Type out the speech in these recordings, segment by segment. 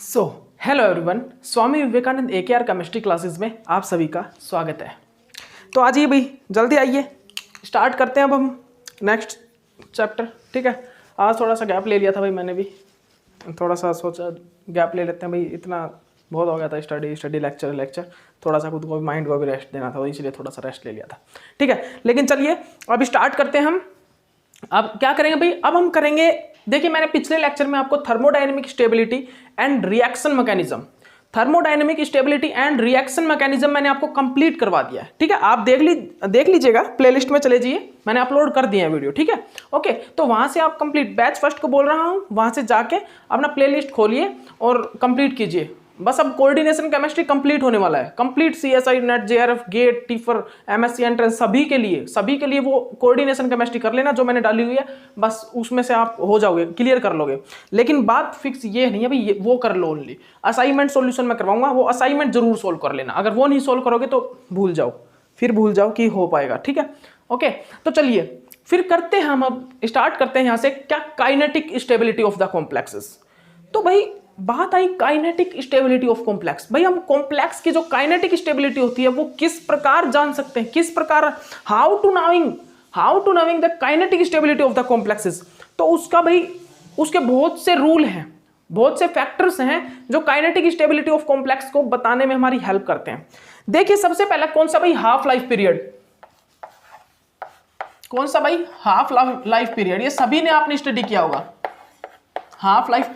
So hello everyone, Swami Vivekananda AKR chemistry classes में आप सभी का स्वागत है। तो आज ये भाई जल्दी आइए स्टार्ट करते हैं अब हम नेक्स्ट चैप्टर। ठीक है, आज थोड़ा सा गैप ले लिया था भाई, मैंने भी थोड़ा सा सोचा गैप ले लेते हैं भाई, इतना बहुत हो गया था स्टडी लेक्चर, थोड़ा सा खुद को भी माइंड को भी रेस्ट देना था, तो इसलिए थोड़ा सा रेस्ट ले लिया था। ठीक है, लेकिन चलिए अब स्टार्ट करते हैं हम। अब क्या करेंगे भाई, अब हम करेंगे, देखिए मैंने पिछले लेक्चर में आपको thermodynamic stability and reaction mechanism मैंने आपको कंप्लीट करवा दिया है। ठीक है, आप देख लीजिएगा, प्लेलिस्ट में चले जाइए, मैंने अपलोड कर दिया है वीडियो। ठीक है, ओके, तो वहां से आप कंप्लीट बैच फर्स्ट को बोल रहा हूं, वहां से जाके अपना प्लेलिस्ट खोलिए और कंप्लीट कीजिए। बस अब कोऑर्डिनेशन केमिस्ट्री कंप्लीट होने वाला है, complete CSI, NET, JRF, GATE, TIFR, MSc entrance, सभी के लिए वो कोऑर्डिनेशन केमिस्ट्री कर लेना जो मैंने डाली हुई है, बस उसमें से आप हो जाओगे, क्लियर कर लोगे। लेकिन बात फिक्स ये नहीं है भाई वो कर लो ओनली, असाइनमेंट सॉल्यूशन मैं करवाऊंगा, वो असाइनमेंट जरूर सोल्व कर लेना, अगर वो नहीं सोल्व करोगे तो भूल जाओ कि हो पाएगा। ठीक है, ओके, तो चलिए फिर करते हैं हम, अब स्टार्ट करते हैं यहाँ से, क्या kinetic stability of the complexes. तो भाई बात आई काइनेटिक स्टेबिलिटी ऑफ कॉम्प्लेक्स। भाई हम कॉम्प्लेक्स की जो काइनेटिक स्टेबिलिटी होती है वो किस प्रकार जान सकते हैं, किस प्रकार, how to knowing the kinetic stability of the complexes. तो उसका भाई उसके बहुत से रूल हैं, बहुत से फैक्टर्स हैं जो काइनेटिक स्टेबिलिटी ऑफ कॉम्प्लेक्स को बताने में हमारी हेल्प करते हैं। देखिए सबसे पहला कौन सा भाई, हाफ लाइफ पीरियड। कौन सा भाई, हाफ लाइफ पीरियड, ये सभी ने आपने स्टडी किया होगा। हाफ लाइफ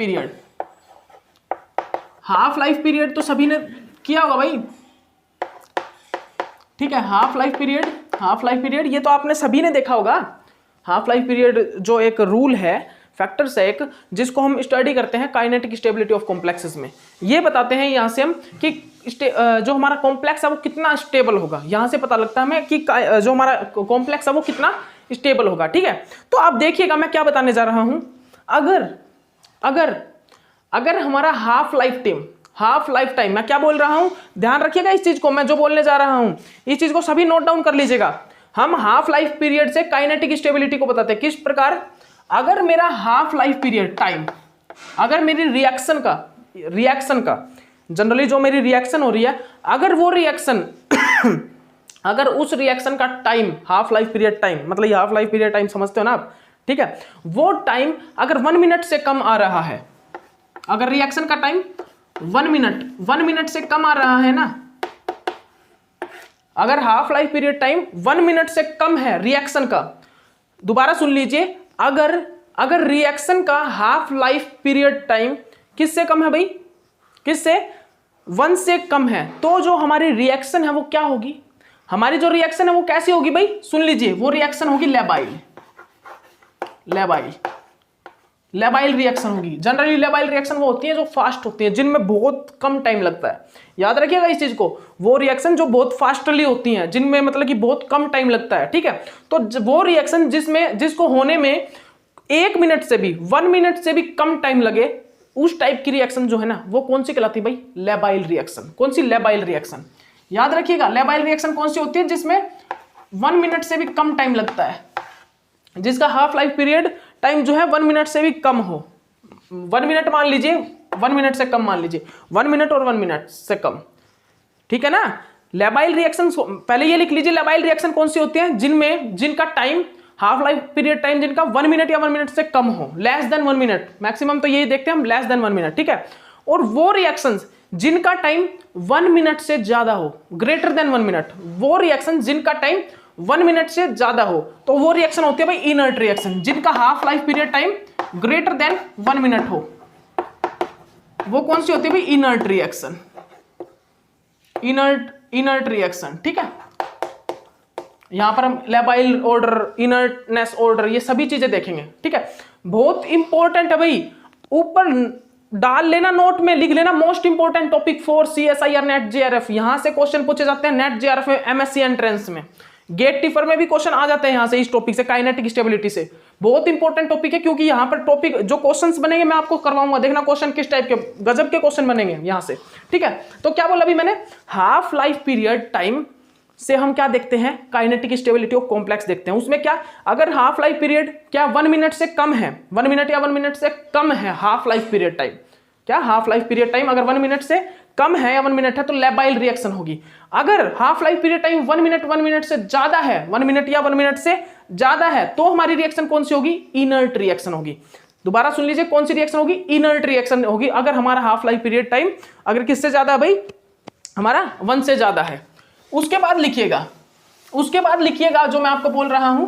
पीरियड तो सभी ने किया होगा भाई। ठीक है, हाफ लाइफ पीरियड ये तो आपने सभी ने देखा होगा। हाफ लाइफ पीरियड जो एक रूल है, फैक्टर्स है एक, जिसको हम स्टडी करते हैं काइनेटिक स्टेबिलिटी ऑफ कॉम्प्लेक्सेस में। ये बताते हैं यहां से हम कि जो हमारा कॉम्प्लेक्स है वो कितना स्टेबल होगा, यहां से पता लगता है हमें कि जो हमारा कॉम्प्लेक्स है वो कितना स्टेबल होगा। ठीक है, तो आप देखिएगा मैं क्या बताने जा रहा हूं। अगर हमारा हाफ लाइफ टाइम, मैं क्या बोल रहा हूं, ध्यान रखिएगा इस चीज को, मैं जो बोलने जा रहा हूं इस चीज को सभी नोट डाउन कर लीजिएगा। हम हाफ लाइफ पीरियड से काइनेटिक स्टेबिलिटी को बताते हैं, किस प्रकार। अगर मेरा हाफ लाइफ पीरियड टाइम, अगर मेरी रिएक्शन का जनरली जो मेरी रिएक्शन हो रही है, अगर वो रिएक्शन अगर उस रिएक्शन का time, half life period time, मतलब ये हाफ लाइफ पीरियड टाइम समझते हो ना आप। ठीक है, वो टाइम अगर 1 मिनट से कम आ रहा है, अगर रिएक्शन का टाइम 1 मिनट से कम आ रहा है ना, अगर half life period time 1 minute से कम है रिएक्शन का, दोबारा सुन लीजिए, अगर रिएक्शन का हाफ लाइफ पीरियड टाइम किससे कम है भाई, किससे, 1 से कम है, तो जो हमारी रिएक्शन है वो क्या होगी, हमारी जो रिएक्शन है वो कैसी होगी भाई, सुन लीजिए, वो रिएक्शन होगी लेबाइल रिएक्शन होगी। जनरली लेबाइल रिएक्शन वो होती है जो फास्ट होती है, जिनमें बहुत कम टाइम लगता है, याद रखिएगा इस चीज को, वो रिएक्शन जो बहुत फास्टली होती हैं, जिनमें मतलब कि बहुत कम टाइम लगता है। ठीक है, तो वो रिएक्शन जिसको होने में 1 मिनट से भी, 1 मिनट से भी कम टाइम लगे, उस टाइप की रिएक्शन जो है ना, वो कौन सी कहलाती है भाई, लेबाइल रिएक्शन। कौन सी, लेबाइल रिएक्शन, याद रखिएगा, लेबाइल रिएक्शन कौन सी होती है, जिसमें 1 मिनट से भी कम टाइम लगता है, जिसका हाफ लाइफ पीरियड टाइम जो है 1 मिनट से भी कम हो, 1 मिनट मान लीजिए, 1 मिनट से कम मान लीजिए, 1 मिनट और 1 मिनट से कम। ठीक है ना, लेबाइल रिएक्शन, पहले ये लिख लीजिए, लेबाइल रिएक्शन कौन सी होती है, जिनका time, half life period time जिनका 1 मिनट या 1 मिनट से कम हो, लेस देन 1 मिनट, मैक्सिमम तो यही देखते हैं हम, लेस देन 1 मिनट। ठीक है, और वो रिएक्शंस जिनका टाइम 1 मिनट से ज्यादा हो, ग्रेटर देन 1 मिनट, वो रिएक्शन जिनका टाइम 1 मिनट से ज्यादा हो, तो वो रिएक्शन होती है भाई इनर्ट रिएक्शन, जिनका half life period time greater than 1 minute हो, वो कौन सी होती है भाई, इनर्ट रिएक्शन। ठीक है, यहां पर हम लेबाइल ऑर्डर, इनर्टनेस ऑर्डर, ये सभी चीजें देखेंगे। ठीक है, बहुत इंपॉर्टेंट है भाई, ऊपर डाल लेना, नोट में लिख लेना, most important topic for CSI और नेट JRF, यहां से क्वेश्चन पूछे जाते हैं, नेट JRF में, MSc एंट्रेंस में, गेट टीफर में भी क्वेश्चन आ जाते हैं यहां से, इस टॉपिक से, काइनेटिक स्टेबिलिटी से। बहुत इंपॉर्टेंट टॉपिक है, क्योंकि यहां पर टॉपिक जो क्वेश्चंस बनेंगे मैं आपको करवाऊंगा, देखना क्वेश्चन किस टाइप के गजब के क्वेश्चन बनेंगे यहां से। ठीक है, तो क्या बोला अभी मैंने, हाफ लाइफ पीरियड टाइम से हम क्या देखते हैं, काइनेटिक स्टेबिलिटी ऑफ कॉम्प्लेक्स देखते हैं। उसमें क्या, अगर हाफ लाइफ पीरियड क्या 1 मिनट से कम है, 1 मिनट या 1 मिनट से कम है हाफ लाइफ पीरियड टाइम, क्या, हाफ लाइफ पीरियड टाइम अगर 1 मिनट से कम है या 1 मिनट है तो लेबाइल रिएक्शन होगी। अगर half life period time 1 minute से ज्यादा है, 1 मिनट या 1 मिनट से ज्यादा है, तो हमारी रिएक्शन कौन सी होगी, इनर्ट रिएक्शन होगी। दोबारा सुन लीजिए, कौन सी रिएक्शन होगी, इनर्ट रिएक्शन होगी अगर हमारा हाफ लाइफ पीरियड टाइम अगर किससे ज्यादा है भाई, हमारा 1 से ज्यादा है। उसके बाद लिखिएगा जो मैं आपको बोल रहा हूं,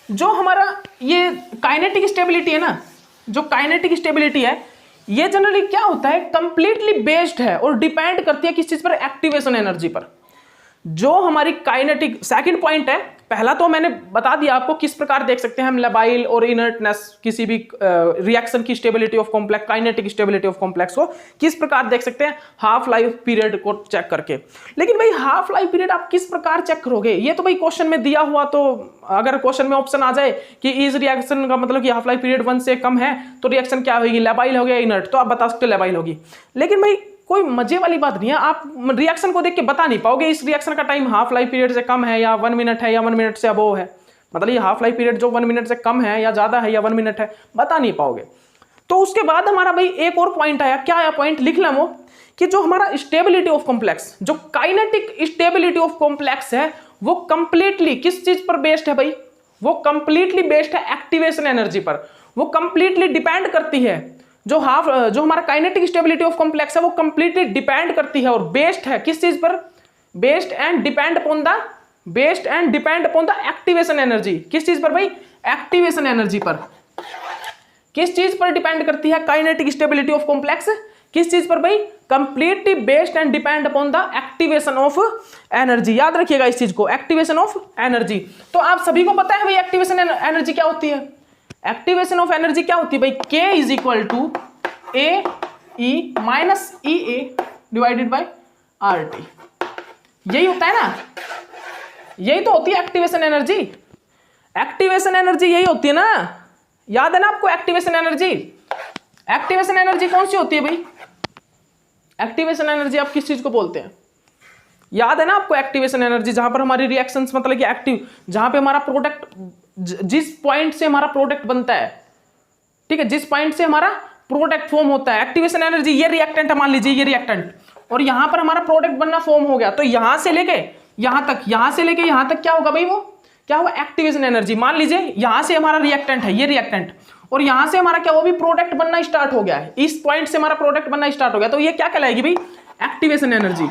जो हमारा ये काइनेटिक स्टेबिलिटी है ना, जो काइनेटिक स्टेबिलिटी है ये जनरली क्या होता है, कंप्लीटली बेस्ड है और डिपेंड करती है किस चीज पर, एक्टिवेशन एनर्जी पर। जो हमारी काइनेटिक, सेकंड पॉइंट है, पहला तो मैंने बता दिया आपको किस प्रकार देख सकते हैं हम लेबाइल और इनर्टनेस, किसी भी रिएक्शन की stability of complex, kinetic stability of complex को किस प्रकार देख सकते हैं, हाफ लाइफ पीरियड को चेक करके। लेकिन भाई हाफ लाइफ पीरियड आप किस प्रकार चेक करोगे, ये तो भाई क्वेश्चन में दिया हुआ, तो अगर क्वेश्चन में ऑप्शन आ जाए कि इस रिएक्शन का मतलब कि हाफ लाइफ पीरियड 1 से कम है तो रिएक्शन क्या होगी, लेबाइल हो गया इनर्ट, तो आप बता सकते हो लेबाइल होगी। लेकिन भाई कोई मजे वाली बात नहीं है, आप रिएक्शन को देख के बता नहीं पाओगे इस रिएक्शन का टाइम हाफ लाइफ पीरियड से कम है या 1 मिनट है या 1 मिनट से अबोव है, मतलब ये हाफ लाइफ पीरियड जो 1 मिनट से कम है या ज्यादा है या 1 मिनट है, बता नहीं पाओगे। तो उसके बाद हमारा भाई एक और पॉइंट आया, क्या आया पॉइंट, लिख ला वो, कि जो हमारा स्टेबिलिटी ऑफ कॉम्प्लेक्स, जो काइनेटिक स्टेबिलिटी ऑफ कॉम्प्लेक्स है वो कंप्लीटली किस चीज पर बेस्ड है भाई, वो कंप्लीटली बेस्ड है एक्टिवेशन एनर्जी पर। वो कंप्लीटली डिपेंड करती है, जो हमारा काइनेटिक स्टेबिलिटी ऑफ कॉम्प्लेक्स है वो कंप्लीटली डिपेंड करती है और बेस्ड है किस चीज पर, based and depend upon the activation energy. किस चीज पर भाई, एक्टिवेशन एनर्जी पर। किस चीज पर डिपेंड करती है काइनेटिक स्टेबिलिटी ऑफ कॉम्प्लेक्स, किस चीज पर भाई, completely based and depend upon the activation of energy. याद रखिएगा इस चीज को, एक्टिवेशन ऑफ एनर्जी। तो आप सभी को पता है भाई एक्टिवेशन एनर्जी क्या होती है, एक्टिवेशन ऑफ एनर्जी क्या होती है भाई, K is equal to A E minus E A divided by R T. यही होता है ना, यही तो होती है एक्टिवेशन एनर्जी। एक्टिवेशन एनर्जी यही होती है ना, याद है ना आपको एक्टिवेशन एनर्जी। एक्टिवेशन एनर्जी कौन सी होती है भाई, एक्टिवेशन एनर्जी आप किस चीज को बोलते हैं, याद है ना आपको एक्टिवेशन एनर्जी, जहां पर हमारी रिएक्शंस मतलब कि एक्टिव, जहां पे हमारा प्रोडक्ट, जिस पॉइंट से हमारा प्रोडक्ट बनता है, ठीक है, जिस पॉइंट से हमारा प्रोडक्ट फॉर्म होता है, एक्टिवेशन एनर्जी, ये रिएक्टेंट है मान लीजिए, ये रिएक्टेंट, और यहां पर हमारा प्रोडक्ट बनना फॉर्म हो गया, तो यहां से लेके यहां तक, यहां से लेके यहां तक क्या होगा भाई, वो क्या होगा, एक्टिवेशन एनर्जी। मान लीजिए यहां से हमारा रिएक्टेंट है, ये रिएक्टेंट, और यहां से हमारा क्या, वो भी प्रोडक्ट बनना स्टार्ट हो गया है, इस पॉइंट से हमारा प्रोडक्ट बनना स्टार्ट हो गया, तो ये क्या कहलाएगी भाई, एक्टिवेशन एनर्जी।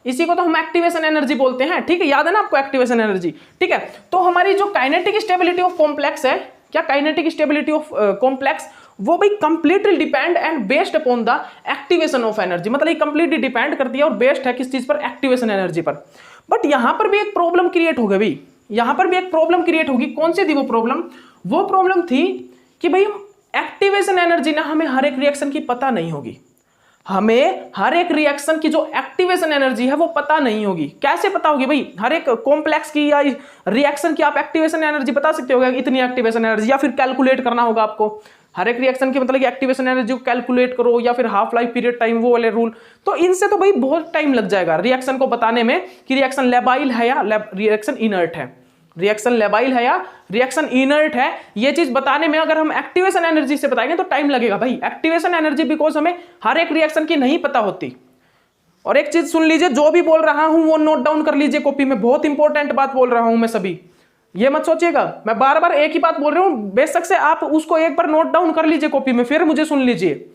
इसी को तो हम एक्टिवेशन एनर्जी बोलते हैं, ठीक है, याद है ना आपको एक्टिवेशन एनर्जी, ठीक है। तो हमारी जो काइनेटिक स्टेबिलिटी ऑफ कॉम्प्लेक्स है, क्या काइनेटिक स्टेबिलिटी ऑफ कॉम्प्लेक्स, वो भाई completely depend and based upon the activation of energy, मतलब ये कंप्लीटली डिपेंड करती है और बेस्ड है किस चीज पर, एक्टिवेशन एनर्जी पर। बट यहां पर भी एक प्रॉब्लम क्रिएट हो गई भाई, यहां पर भी एक प्रॉब्लम क्रिएट होगी। कौन सी थी वो प्रॉब्लम, वो प्रॉब्लम थी कि भाई एक्टिवेशन एनर्जी ना हमें हर एक रिएक्शन की पता नहीं होगी, हमें हर एक रिएक्शन की जो एक्टिवेशन एनर्जी है वो पता नहीं होगी। कैसे पता होगी भाई, हर एक कॉम्प्लेक्स की या रिएक्शन की आप एक्टिवेशन एनर्जी बता सकते हो, इतनी एक्टिवेशन एनर्जी, या फिर कैलकुलेट करना होगा आपको हर एक रिएक्शन की, मतलब कि एक्टिवेशन एनर्जी को कैलकुलेट करो, या फिर हाफ लाइफ पीरियड टाइम, वो वाले रूल, तो इनसे तो भाई बहुत टाइम लग जाएगा रिएक्शन को बताने में कि रिएक्शन लेबाइल है या रिएक्शन इनर्ट है, रिएक्शन लेबाइल है या रिएक्शन इनर्ट है, ये चीज बताने में अगर हम एक्टिवेशन एनर्जी से बताएंगे तो टाइम लगेगा भाई। एक्टिवेशन एनर्जी बिकॉज हमें हर एक रिएक्शन की नहीं पता होती। और एक चीज सुन लीजिए, जो भी बोल रहा हूं वो नोट डाउन कर लीजिए कॉपी में, बहुत इंपॉर्टेंट बात बोल रहा हूं मैं सभी, ये मत सोचिएगा मैं बार बार एक ही बात बोल रहा हूं, बेशक से आप उसको एक बार नोट डाउन कर लीजिए कॉपी में, फिर मुझे सुन लीजिए,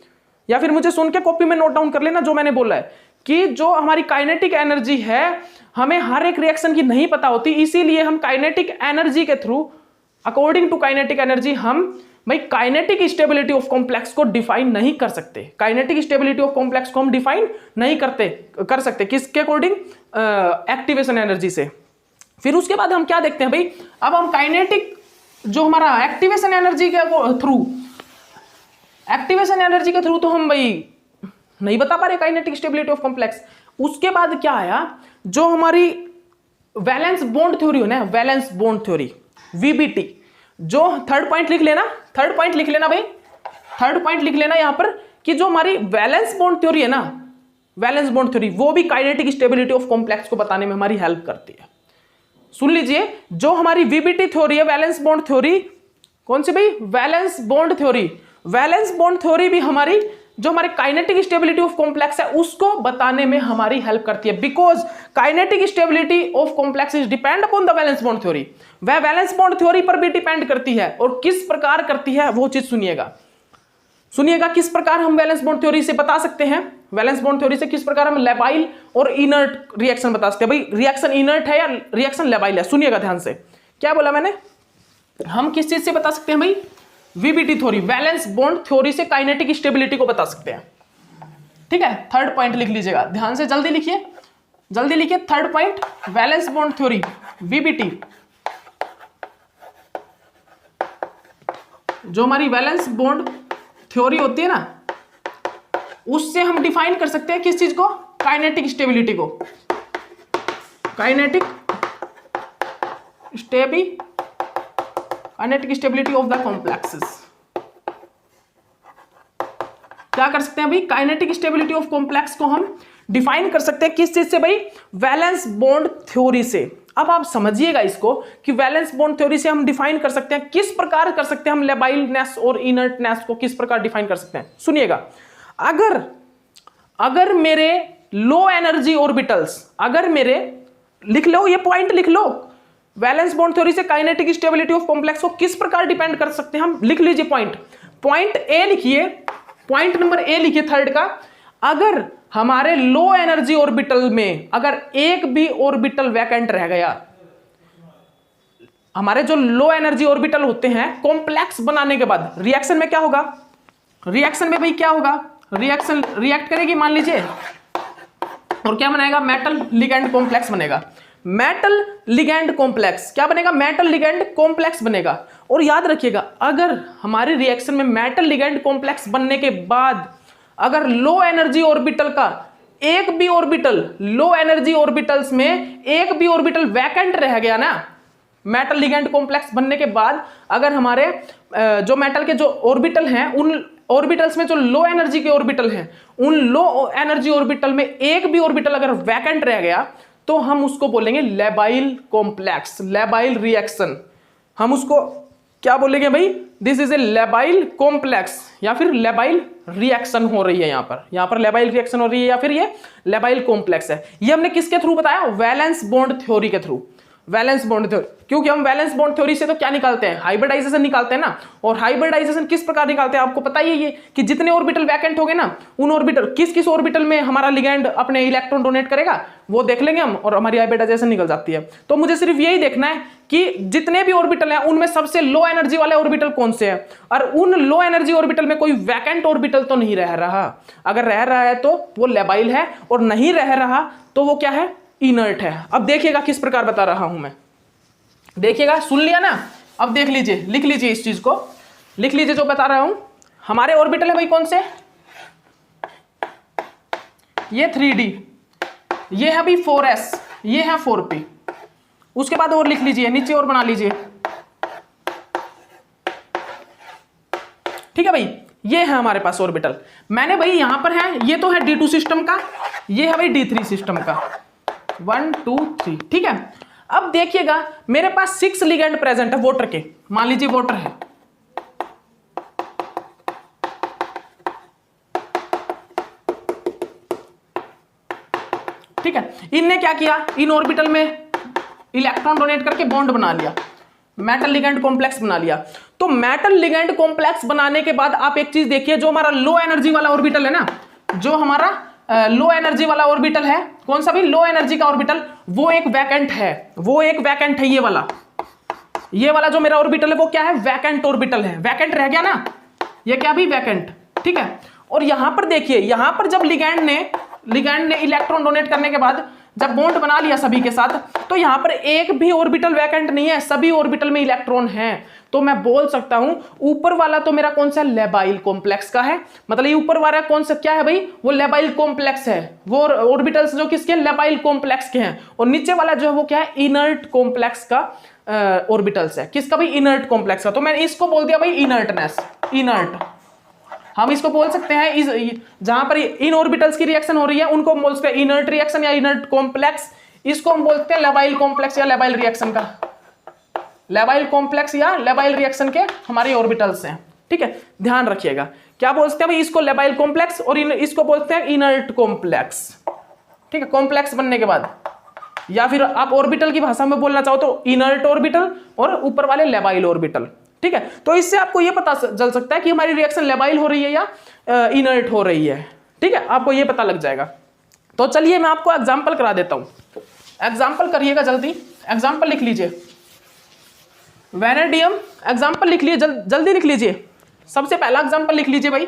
या फिर मुझे सुन के कॉपी में नोट डाउन कर लेना जो मैंने बोला है कि जो हमारी काइनेटिक एनर्जी है हमें हर एक रिएक्शन की नहीं पता होती, इसीलिए हम काइनेटिक एनर्जी के through, according to kinetic energy, हम भाई काइनेटिक स्टेबिलिटी ऑफ कॉम्प्लेक्स को डिफाइन नहीं कर सकते। काइनेटिक स्टेबिलिटी ऑफ कॉम्प्लेक्स को हम डिफाइन नहीं कर सकते किसके अकॉर्डिंग, एक्टिवेशन एनर्जी से। फिर उसके बाद हम क्या देखते हैं भाई, अब हम काइनेटिक जो हमारा एक्टिवेशन एनर्जी के थ्रू, एक्टिवेशन एनर्जी के थ्रू तो हम भाई नहीं बता पा रहे काइनेटिक स्टेबिलिटी ऑफ कॉम्प्लेक्स। उसके बाद क्या आया, जो हमारी वैलेंस बॉन्ड थ्योरी है ना, वैलेंस बॉन्ड थ्योरी, वीबीटी, जो थर्ड पॉइंट लिख लेना, थर्ड पॉइंट लिख लेना भाई, थर्ड पॉइंट लिख लेना यहां पर कि जो हमारी वैलेंस बॉन्ड थ्योरी है ना, वैलेंस बॉन्ड थ्योरी, वो भी काइनेटिक स्टेबिलिटी ऑफ कॉम्प्लेक्स को बताने में हमारी हेल्प करती है। सुन लीजिए, जो हमारी वीबीटी थ्योरी है, वैलेंस बॉन्ड थ्योरी, कौन सी भाई, valence bond theory, valence bond theory भी हमारी जो हमारे काइनेटिक स्टेबिलिटी ऑफ कॉम्प्लेक्स है उसको बताने में हमारी हेल्प करती है, because kinetic stability of complex is depend upon the valence bond theory. वह वैलेंस बॉन्ड थ्योरी पर भी डिपेंड करती है, और किस प्रकार करती है वो चीज सुनिएगा। सुनिएगा किस प्रकार हम वैलेंस बॉन्ड थ्योरी से बता सकते हैं, वैलेंस बॉन्ड थ्योरी से किस प्रकार हम लेबाइल और इनर्ट रिएक्शन बता सकते हैं। भाई रिएक्शन इनर्ट है या रिएक्शन लेबाइल है, सुनिएगा ध्यान से। क्या बोला मैंने, हम किस चीज से बता सकते हैं भाई, VBT theory, valence bond theory से काइनेटिक स्टेबिलिटी को बता सकते हैं। ठीक है, थर्ड पॉइंट लिख लीजिएगा ध्यान से, जल्दी लिखिए, जल्दी लिखिए। Third point, valence bond theory VBT, जो हमारी वैलेंस बॉन्ड थ्योरी होती है ना, उससे हम डिफाइन कर सकते हैं किस चीज को, काइनेटिक स्टेबिलिटी को, kinetic stability of the complexes. क्या कर सकते हैं भाई, काइनेटिक स्टेबिलिटी ऑफ कॉम्प्लेक्स को हम डिफाइन कर सकते हैं किस चीज से भाई, वैलेंस बॉन्ड थ्योरी से। अब आप समझिएगा इसको कि वैलेंस बॉन्ड थ्योरी से हम डिफाइन कर सकते हैं, किस प्रकार कर सकते हैं हम लेबाइलनेस और इनर्टनेस को किस प्रकार डिफाइन कर सकते हैं। सुनिएगा, अगर मेरे लो एनर्जी ऑर्बिटल्स, अगर मेरे, लिख लो ये पॉइंट लिख लो, वैलेंस बॉन्ड थ्योरी से काइनेटिक स्टेबिलिटी ऑफ कॉम्प्लेक्स को किस प्रकार डिपेंड कर सकते हैं हम, लिख लीजिए पॉइंट ए लिखिए, पॉइंट नंबर ए लिखिए थर्ड का। अगर हमारे लो एनर्जी ऑर्बिटल में अगर एक भी ऑर्बिटल वैकेंट रह गया, हमारे जो लो एनर्जी ऑर्बिटल होते हैं कॉम्प्लेक्स बनाने के बाद रिएक्शन में क्या होगा, रिएक्शन में भाई क्या होगा, रिएक्शन रिएक्ट करेगी मान लीजिए, और क्या बनाएगा, मेटल लिगैंड कॉम्प्लेक्स बनेगा। मेटल लिगैंड कॉम्प्लेक्स क्या बनेगा, मेटल लिगैंड कॉम्प्लेक्स बनेगा। और याद रखिएगा, अगर हमारी रिएक्शन में मेटल लिगैंड कॉम्प्लेक्स बनने के बाद अगर लो एनर्जी ऑर्बिटल का एक भी ऑर्बिटल, लो एनर्जी ऑर्बिटल्स में एक भी ऑर्बिटल वैकेंट रह गया ना, मेटल लिगैंड कॉम्प्लेक्स बनने के बाद अगर हमारे जो मेटल के जो ऑर्बिटल हैं, उन ऑर्बिटल्स में जो लो एनर्जी के ऑर्बिटल हैं, उन लो एनर्जी ऑर्बिटल में एक भी ऑर्बिटल अगर वैकेंट रह गया तो हम उसको बोलेंगे लेबाइल कॉम्प्लेक्स, लेबाइल रिएक्शन। हम उसको क्या बोलेंगे भाई, this is a labile complex, या फिर लेबाइल रिएक्शन हो रही है, यहां पर लेबाइल रिएक्शन हो रही है, या फिर ये लेबाइल कॉम्प्लेक्स है। ये हमने किसके थ्रू बताया, वैलेंस बॉन्ड थ्योरी के थ्रू, वैलेंस बॉन्ड थ्योरी। क्योंकि हम वैलेंस बॉन्ड थ्योरी से तो क्या निकालते हैं, हाइब्रिडाइजेशन निकालते हैं ना। और हाइब्रिडाइजेशन किस प्रकार निकालते हैं आपको पता ही है, ये कि जितने ऑर्बिटल वैकेंट हो गए ना, उन ऑर्बिटल किस किस ऑर्बिटल में हमारा लिगैंड अपने इलेक्ट्रॉन डोनेट करेगा वो देख लेंगे हम, और हमारी हाइब्रिडाइजेशन निकल जाती है। तो मुझे सिर्फ यही देखना है कि जितने भी ऑर्बिटल हैं उनमें सबसे लो एनर्जी वाले ऑर्बिटल कौन से हैं, और उन लो एनर्जी ऑर्बिटल में कोई वैकेंट ऑर्बिटल तो नहीं रह रहा। अगर रह रहा है तो वो लेबाइल है, और नहीं रह रहा तो वो क्या है, इनर्ट है। अब देखिएगा किस प्रकार बता रहा हूं मैं, देखिएगा, सुन लिया ना। अब देख लीजिए, लिख लीजिए इस चीज को, लिख लीजिए जो बता रहा हूं। हमारे ऑर्बिटल है भाई कौन से, ये 3D, ये है भाई 4s, ये है 4p। उसके बाद और लिख लीजिए, नीचे और बना लीजिए। ठीक है भाई, ये है हमारे पास ऑर्बिटल। मैंने भाई यहां पर है, ये तो है D2 सिस्टम का, ये है भाई D3 सिस्टम का, 1 2 3। ठीक है, अब देखिएगा मेरे पास 6 लिगैंड प्रेजेंट है वाटर के, मान लीजिए वाटर है। ठीक है, इनने क्या किया, इन ऑर्बिटल में इलेक्ट्रॉन डोनेट करके बॉन्ड बना लिया, मेटल लिगैंड कॉम्प्लेक्स बना लिया। तो मेटल लिगैंड कॉम्प्लेक्स बनाने के बाद आप एक चीज देखिए, जो हमारा लो एनर्जी वाला ऑर्बिटल है ना, जो हमारा लो एनर्जी वाला ऑर्बिटल है, कौन सा भी लो एनर्जी का ऑर्बिटल, वो एक वैकेंट है, वो एक वैकेंट है। ये वाला जो मेरा ऑर्बिटल है वो क्या है, वैकेंट ऑर्बिटल है, वैकेंट रह गया ना, ये क्या भी वैकेंट। ठीक है, और यहां पर देखिए, यहां पर जब लिगैंड ने इलेक्ट्रॉन डोनेट करने के बाद जब बॉन्ड बना लिया सभी के साथ, तो यहां पर एक भी ऑर्बिटल वैकेंट नहीं है, सभी ऑर्बिटल में इलेक्ट्रॉन हैं। तो मैं बोल सकता हूं ऊपर वाला तो मेरा कौन सा, लेबाइल कॉम्प्लेक्स का है। मतलब ये ऊपर वाला कौन सा क्या है भाई, वो लेबाइल कॉम्प्लेक्स है, वो ऑर्बिटल्स जो किसके, लेबाइल कॉम्प्लेक्स के हैं। और नीचे वाला जो है वो क्या है, इनर्ट कॉम्प्लेक्स का ऑर्बिटल्स है। किसका भाई, इनर्ट कॉम्प्लेक्स का। तो मैंने इसको बोल दिया भाई इनर्टनेस, इनर्ट। हम इसको बोल सकते हैं, जहां पर इन ऑर्बिटल्स की रिएक्शन हो रही है उनको बोल सकते हैं इनर्ट रिएक्शन या इनर्ट कॉम्प्लेक्स। इसको हम बोलते हैं लेबाइल कॉम्प्लेक्स या लेबाइल रिएक्शन का, लेबाइल कॉम्प्लेक्स या लेबाइल रिएक्शन के हमारे ऑर्बिटल्स हैं। ठीक है, ध्यान रखिएगा। क्या बोलते हैं भाई इसको? लेबाइल कॉम्प्लेक्स, और इसको बोलते हैं इनर्ट कॉम्प्लेक्स। ठीक है, कॉम्प्लेक्स बनने के बाद, या फिर आप ऑर्बिटल की भाषा में बोलना चाहो तो इनर्ट ऑर्बिटल और ऊपर वाले लेबाइल ऑर्बिटल। ठीक है, तो इससे आपको यह पता चल सकता है कि हमारी रिएक्शन लेबाइल हो रही है या इनर्ट हो रही है। ठीक है, आपको यह पता लग जाएगा। तो चलिए मैं आपको एग्जाम्पल करा देता हूं। एग्जाम्पल करिएगा जल्दी, एग्जाम्पल लिख लीजिए। वैनेडियम एग्जाम्पल लिख लीजिए, जल्दी लिख लीजिए। सबसे पहला एग्जाम्पल लिख लीजिए भाई,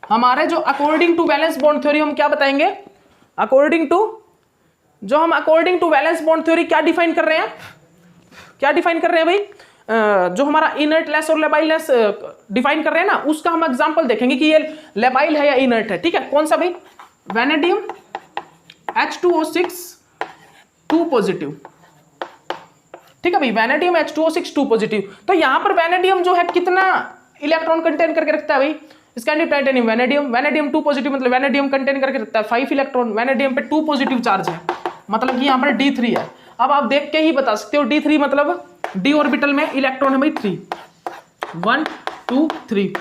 हमारे जो according to valence bond theory हम क्या बताएंगे? According to valence bond theory क्या डिफाइन कर रहे हैं? क्या डिफाइन कर रहे हैं भाई? जो हमारा इनर्टलेस और लेबाइलनेस डिफाइन कर रहे हैं ना, उसका हम एग्जांपल देखेंगे कि ये लेबाइल है या इनर्ट है। ठीक है, कौन सा भाई? Vanadium H2O6 2 positive. ठीक है भाई, वैनेडियम H2O6 2 पॉजिटिव। तो यहां पर वैनेडियम जो है कितना इलेक्ट्रॉन कंटेन करके रखता है भाई? स्कैंडियम टाइटेनियम वैनेडियम 2 पॉजिटिव, मतलब वैनेडियम कंटेन करके रखता है 5 इलेक्ट्रॉन। वैनेडियम पे 2 पॉजिटिव चार्ज है, मतलब कि यहाँ पर D3 है। अब आप देख के ही बता सकते हो D3 मतलब D ऑर्बिटल में इलेक्ट्रॉन है भाई 3, 1 2 3।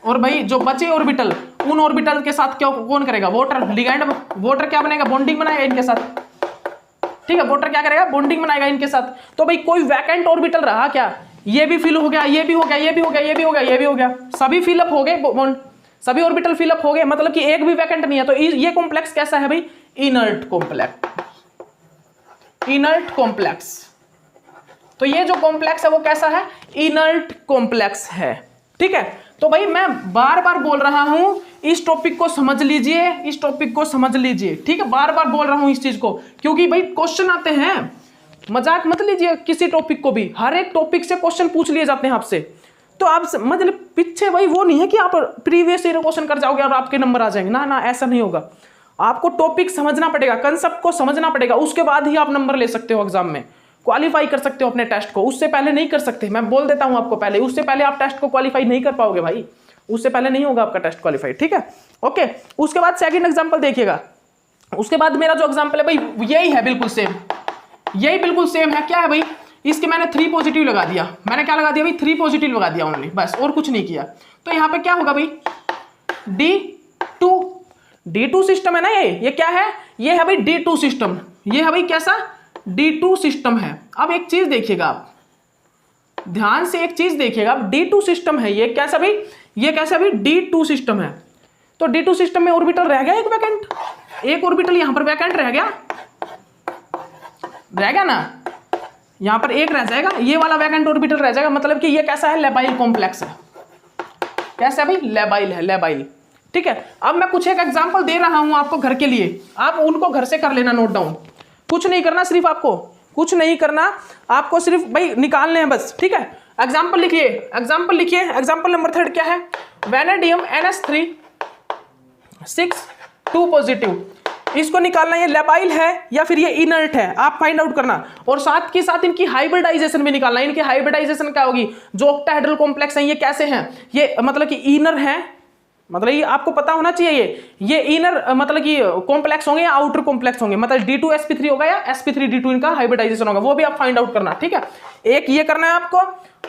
और भाई जो बचे ऑर्बिटल, उन ऑर्बिटल के साथ क्या कौन करेगा? Water ligand. वाटर क्या बनेगा? बॉन्डिंग बनाएगा इनके साथ। ठीक है, वाटर क्या करेगा? बॉन्डिंग बनाएगा इनके साथ। तो भाई कोई वैकेंट ऑर्बिटल रहा क्या? ये भी फिल हो गया, ये भी हो गया, ये भी हो गया, ये भी हो गया, ये भी हो गया, सभी फिलअप हो गए बॉन्ड, सभी ऑर्बिटल फिलअप हो गए, मतलब कि एक भी वैकेंट नहीं है। तो ये कॉम्प्लेक्स कैसा है भाई? Inert complex. Inert complex. तो ये जो कॉम्प्लेक्स है वो कैसा है? इनर्ट कॉम्प्लेक्स है। ठीक है, तो भाई मैं बार बार बोल रहा हूं, इस टॉपिक को समझ लीजिए, इस टॉपिक को समझ लीजिए। ठीक है, बार बार बोल रहा हूं इस चीज को, क्योंकि भाई क्वेश्चन आते हैं। मजाक मत लीजिए किसी टॉपिक को भी, हर एक टॉपिक से क्वेश्चन पूछ लिए जाते हैं आपसे। तो आप मतलब पीछे भाई वो नहीं है कि आप प्रीवियस ईयर क्वेश्चन कर जाओगे और आपके नंबर आ जाएंगे, ना ना, ऐसा नहीं होगा। आपको टॉपिक समझना पड़ेगा, कंसेप्ट को समझना पड़ेगा, उसके बाद ही आप नंबर ले सकते हो एग्जाम में, क्वालिफाई कर सकते हो अपने टेस्ट को। उससे पहले नहीं कर सकते, मैं बोल देता हूं आपको पहले। उससे पहले आप टेस्ट को क्वालिफाई नहीं कर पाओगे भाई, उससे पहले नहीं होगा आपका टेस्ट क्वालिफाई। ठीक है, ओके। उसके बाद सेकंड एग्जांपल देखिएगा। उसके बाद मेरा जो एग्जांपल है भाई यही है, बिल्कुल सेम, यही बिल्कुल सेम है। क्या है भाई? इसके मैंने 3 पॉजिटिव लगा दिया। मैंने क्या लगा दिया भाई? 3 पॉजिटिव लगा दिया ओनली, बस, और कुछ नहीं किया। तो यहां पे क्या होगा भाई? D2 सिस्टम है ना ये क्या है? ये है भाई D2 सिस्टम। ये है भाई कैसा? D2 सिस्टम है। अब एक चीज देखिएगा आप, ध्यान से एक चीज देखिएगा, D2 सिस्टम है ये। कैसा भाई? ये कैसा भाई? D2 सिस्टम है। तो D2 सिस्टम में ऑर्बिटल रह गया एक वैकेंट, एक ऑर्बिटल यहां पर वैकेंट रह गया ना, यहां पर एक रह जाएगा, ये वाला वैकेंट ऑर्बिटल रह जाएगा। मतलब कि ये कैसा है? लेबाइल कॉम्प्लेक्स है। कैसा है भाई? लेबाइल है, लेबाइल। ठीक है, अब मैं कुछ एक एग्जांपल दे रहा हूं आपको घर के लिए, आप उनको घर से कर लेना नोट डाउन। कुछ नहीं करना, सिर्फ आपको कुछ नहीं करना, आपको सिर्फ भाई निकालने हैं बस। ठीक है, एग्जांपल लिखिए, एग्जांपल लिखिए। एग्जांपल नंबर 3 क्या है? Vanadium NH3 2 positive. इसको निकालना, ये लेबाइल है या फिर ये इनर्ट है, आप फाइंड आउट करना। और साथ के साथ इनकी हाइब्रिडाइजेशन भी निकालना। इनकी हाइब्रिडाइजेशन क्या होगी? जो ऑक्टाहेड्रल कॉम्प्लेक्स है ये कैसे हैं? ये मतलब कि इनर है, मतलब ये आपको पता होना चाहिए। ये इनर मतलब कि कॉम्प्लेक्स होंगे या आउटर कॉम्प्लेक्स होंगे, मतलब D2 sp3 होगा या sp3 D2, इनका हाइब्रिडाइजेशन होगा, वो भी आप फाइंड आउट करना। ठीक है, एक ये करना है आपको,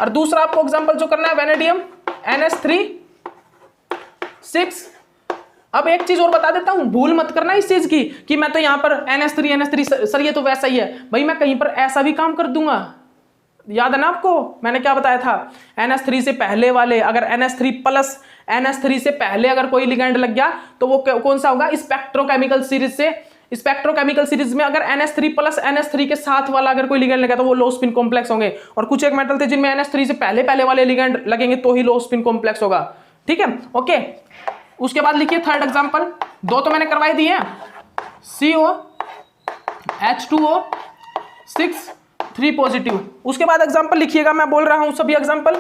और दूसरा आपको एग्जांपल जो करना है वैनेडियम NH3 अब एक चीज और बता देता हूं, भूल मत करना इस चीज की कि मैं तो यहां पर NH3 सर ये तो वैसा ही है। भाई मैं कहीं पर ऐसा भी काम कर दूंगा, याद है ना आपको मैंने क्या बताया था? NH3 से पहले वाले, अगर NH3 प्लस NH3 से पहले अगर कोई लिगैंड लग गया तो वो कौन सा होगा? स्पेक्ट्रोकेमिकल सीरीज से। स्पेक्ट्रोकेमिकल सीरीज में अगर NH3 प्लस NH3 के साथ वाला अगर कोई लिगैंड लगा तो वो लो स्पिन कॉम्प्लेक्स होंगे। और कुछ एक मेटल थे जिनमें NH3 से पहले वाले लिगैंड लगेंगे तो ही लो स्पिन कॉम्प्लेक्स होगा। ठीक है, ओके। उसके बाद लिखिए थर्ड एग्जांपल, 2 तो मैंने करवाई दी है, CO H2O6 3 पॉजिटिव। उसके बाद एग्जांपल लिखिएगा, मैं बोल रहा हूं सभी एग्जांपल।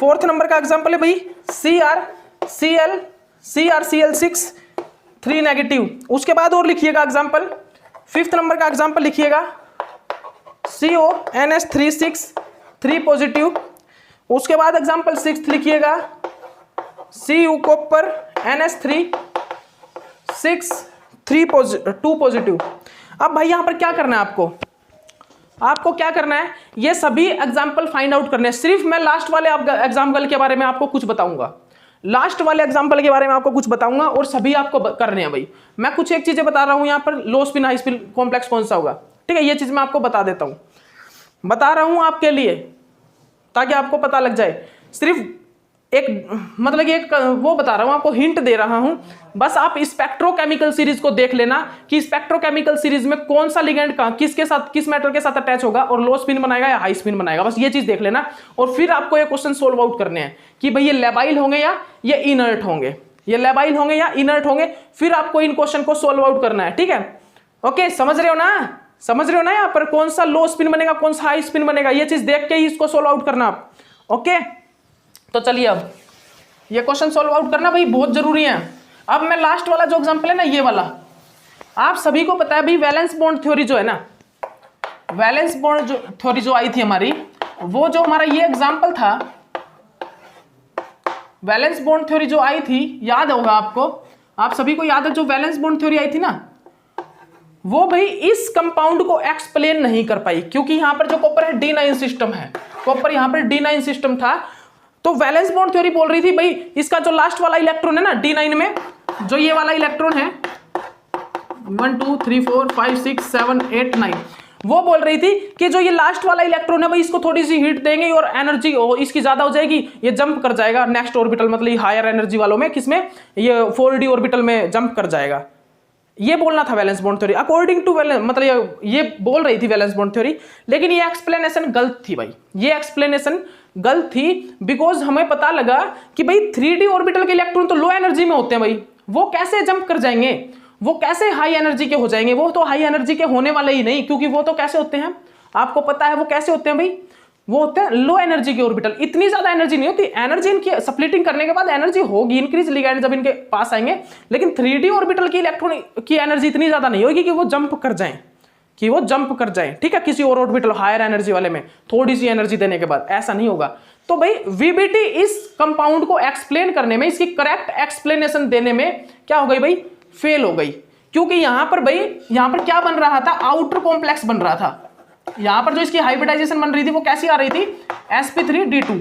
4th नंबर का एग्जांपल है भाई CrCl6 3 नेगेटिव। उसके बाद और लिखिएगा एग्जांपल, 5th नंबर का एग्जांपल लिखिएगा CONH36 3 पॉजिटिव। उसके बाद एग्जांपल 6th लिखिएगा Cu कॉपर NH3 2 पॉजिटिव। अब भाई यहां पर क्या करना है आपको क्या करना है? ये सभी एग्जाम्पल फाइंड आउट करने हैं। सिर्फ मैं लास्ट वाले एग्जाम्पल के बारे में आपको कुछ बताऊंगा, लास्ट वाले एग्जांपल के बारे में आपको कुछ बताऊंगा और सभी आपको करने हैं भाई। मैं कुछ एक चीजें बता रहा हूं यहाँ पर, लो स्पिन हाई स्पिन कॉम्प्लेक्स कौन सा होगा, ठीक है, ये चीज मैं आपको बता देता हूं, बता रहा हूं आपके लिए ताकि आपको पता लग जाए। सिर्फ एक मतलब कि एक वो बता रहा हूं आपको, हिंट दे रहा हूं, बस आप स्पेक्ट्रोकेमिकल सीरीज को देख लेना कि स्पेक्ट्रोकेमिकल सीरीज में कौन सा लिगेंड का किसके साथ, किस मेटल के साथ अटैच होगा और लो स्पिन बनाएगा या हाई स्पिन बनाएगा, बस ये चीज देख लेना। और फिर आपको ये क्वेश्चन सोल्व आउट करने हैं कि भाई ये लेबाइल होंगे या ये इनर्ट होंगे, ये लेबाइल होंगे या इनर्ट होंगे, फिर आपको इन क्वेश्चन को सोल्व आउट करना है, ठीक है। ओके, समझ रहे हो ना, समझ रहे हो ना, यहाँ पर कौन सा लो स्पिन बनेगा कौन सा हाई स्पिन बनेगा, ये चीज देख के ही इसको सोल्व आउट करना आप। ओके, तो चलिए अब ये क्वेश्चन सोल्व आउट करना भाई बहुत जरूरी है। अब मैं लास्ट वाला जो एग्जांपल है ना, ये वाला आप सभी को पता है भाई, वैलेंस बॉन्ड थ्योरी जो है ना, वैलेंस बॉन्ड थ्योरी जो आई थी हमारी, वो जो हमारा ये एग्जांपल था, वैलेंस बॉन्ड थ्योरी जो आई थी, याद होगा आपको, आप सभी को याद है जो वैलेंस बॉन्ड थ्योरी आई थी ना, वो भाई इस कंपाउंड को एक्सप्लेन नहीं कर पाई, क्योंकि यहां पर जो कॉपर है D9 सिस्टम है, कॉपर यहां पर D9 सिस्टम था। तो वैलेंस बॉन्ड थ्योरी बोल रही थी भाई इसका जो लास्ट वाला इलेक्ट्रॉन है ना D9 में, जो ये वाला इलेक्ट्रॉन है 1 2 3 4 5 6 7 8 9, वो बोल रही थी कि जो ये लास्ट वाला इलेक्ट्रॉन है भाई इसको थोड़ी सी हीट देंगे और एनर्जी इसकी ज्यादा हो जाएगी, ये जंप कर जाएगा नेक्स्ट ऑर्बिटल, मतलब हायर एनर्जी वालों में, किसमें, ये 4d ऑर्बिटल में जंप कर जाएगा। ये बोलना था valence bond theory, according to valence, मतलब ये बोल रही थी वैलेंस बॉन्ड थ्योरी, लेकिन ये एक्सप्लेनेशन गलत थी भाई, ये एक्सप्लेनेशन गलत थी। बिकॉज हमें पता लगा कि भाई 3d ऑर्बिटल के इलेक्ट्रॉन तो लो एनर्जी में होते हैं भाई, वो कैसे जंप कर जाएंगे, वो कैसे हाई एनर्जी के हो जाएंगे, वो तो हाई एनर्जी के होने वाले ही नहीं, क्योंकि वो तो कैसे होते हैं आपको पता है, वो कैसे होते हैं भाई, वो होते हैं लो एनर्जी के ऑर्बिटल, इतनी ज्यादा एनर्जी नहीं होती, एनर्जी इनकी स्प्लिटिंग करने के बाद एनर्जी होगी इंक्रीज लिगैंड जब इनके पास आएंगे, लेकिन 3d ऑर्बिटल की इलेक्ट्रॉन की एनर्जी इतनी ज्यादा नहीं होगी कि वो जंप कर जाएं, कि वो जंप कर जाएं, ठीक है, किसी और ऑर्बिटल हायर एनर्जी वाले में थोड़ी सी एनर्जी देने के बाद, ऐसा नहीं होगा। तो भाई वीबीटी इस कंपाउंड को एक्सप्लेन करने में, इसकी करेक्ट एक्सप्लेनेशन देने में क्या हो गई भाई, फेल हो गई, क्योंकि यहां पर भाई, यहां पर क्या बन रहा था, आउटर कॉम्प्लेक्स बन रहा था, यहां पर जो इसकी हाइब्रिडाइजेशन बन रही थी वो कैसी आ रही थी, sp3d2,